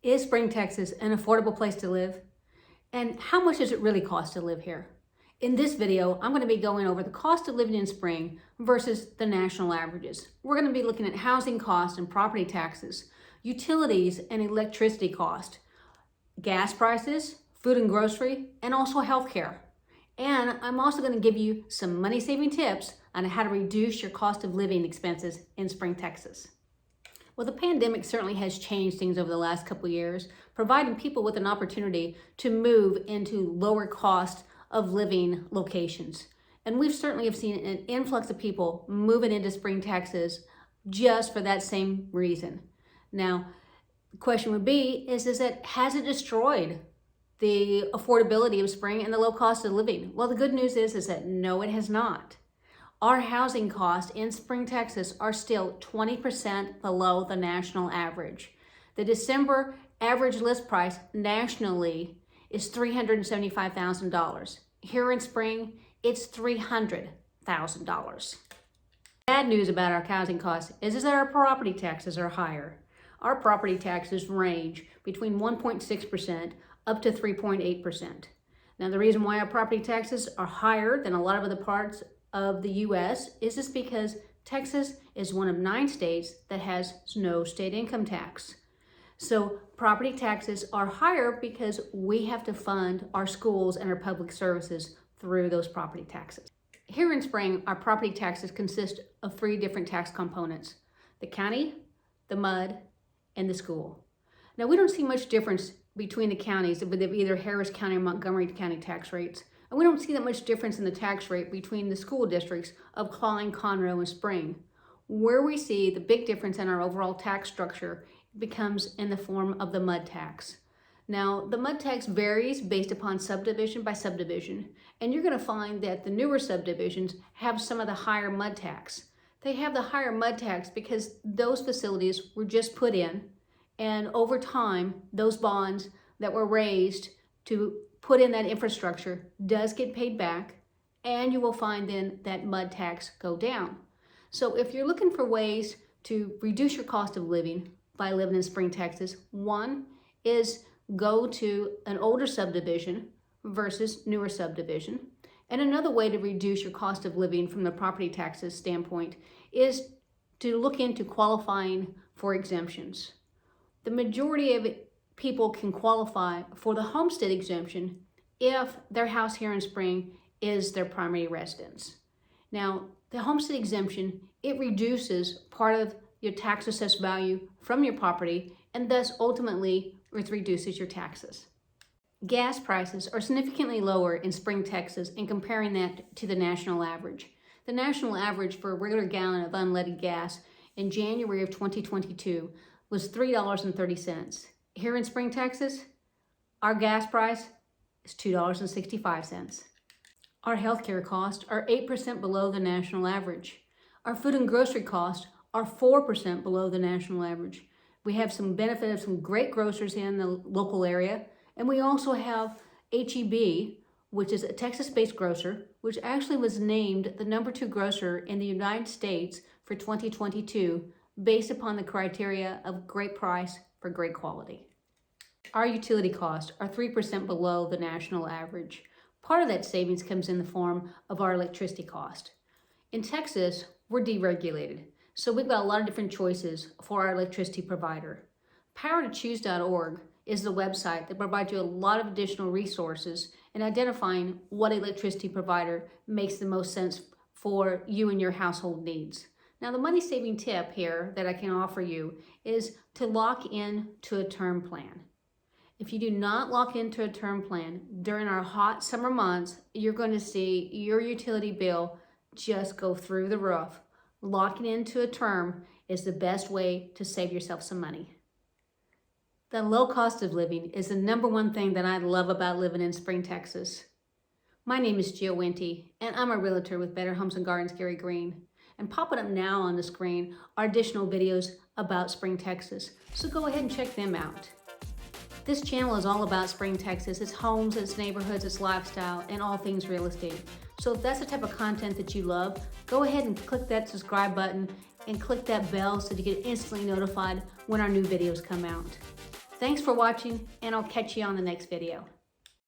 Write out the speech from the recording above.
Is Spring, Texas an affordable place to live? And how much does it really cost to live here? In this video, I'm going to be going over the cost of living in Spring versus the national averages. We're going to be looking at housing costs and property taxes, utilities and electricity cost, gas prices, food and grocery, and also healthcare. And I'm also going to give you some money-saving tips on how to reduce your cost of living expenses in Spring, Texas. Well, the pandemic certainly has changed things over the last couple of years, providing people with an opportunity to move into lower cost of living locations. And we've certainly have seen an influx of people moving into Spring, Texas just for that same reason. Now, the question would be, has it destroyed the affordability of Spring and the low cost of living? Well, the good news is that no, it has not. Our housing costs in Spring, Texas are still 20% below the national average. The December average list price nationally is $375,000. Here in Spring, it's $300,000. Bad news about our housing costs is that our property taxes are higher. Our property taxes range between 1.6% up to 3.8%. Now, the reason why our property taxes are higher than a lot of other parts of the U.S. is just because Texas is one of 9 states that has no state income tax. So property taxes are higher because we have to fund our schools and our public services through those property taxes. Here in Spring, our property taxes consist of 3 different tax components: the county, the MUD, and the school. Now, we don't see much difference between the counties with either Harris County or Montgomery County tax rates. And we don't see that much difference in the tax rate between the school districts of Klein, Conroe, and Spring. Where we see the big difference in our overall tax structure becomes in the form of the MUD tax. Now, the MUD tax varies based upon subdivision by subdivision, and you're going to find that the newer subdivisions have some of the higher MUD tax. They have the higher MUD tax because those facilities were just put in, and over time, those bonds that were raised to put in that infrastructure does get paid back, and you will find then that MUD tax go down. So if you're looking for ways to reduce your cost of living by living in Spring, Texas, one is go to an older subdivision versus newer subdivision. And another way to reduce your cost of living from the property taxes standpoint is to look into qualifying for exemptions. The majority of people can qualify for the homestead exemption if their house here in Spring is their primary residence. Now, the homestead exemption, it reduces part of your tax assessed value from your property, and thus ultimately it reduces your taxes. Gas prices are significantly lower in Spring, Texas, in comparing that to the national average. The national average for a regular gallon of unleaded gas in January of 2022 was $3.30. Here in Spring, Texas, our gas price is $2.65. Our healthcare costs are 8% below the national average. Our food and grocery costs are 4% below the national average. We have some benefit of some great grocers in the local area, and we also have H-E-B, which is a Texas-based grocer, which actually was named the #2 grocer in the United States for 2022 based upon the criteria of great price for great quality. Our utility costs are 3% below the national average. Part of that savings comes in the form of our electricity cost. In Texas, we're deregulated, so we've got a lot of different choices for our electricity provider. Powertochoose.org is the website that provides you a lot of additional resources in identifying what electricity provider makes the most sense for you and your household needs. Now, the money-saving tip here that I can offer you is to lock in to a term plan. If you do not lock into a term plan during our hot summer months, you're going to see your utility bill just go through the roof. Locking into a term is the best way to save yourself some money. The low cost of living is the #1 thing that I love about living in Spring, Texas. My name is Jill Winty, and I'm a realtor with Better Homes and Gardens Gary Green. And popping up now on the screen are additional videos about Spring, Texas. So go ahead and check them out. This channel is all about Spring, Texas. It's homes, it's neighborhoods, it's lifestyle, and all things real estate. So if that's the type of content that you love, go ahead and click that subscribe button and click that bell so that you get instantly notified when our new videos come out. Thanks for watching, and I'll catch you on the next video.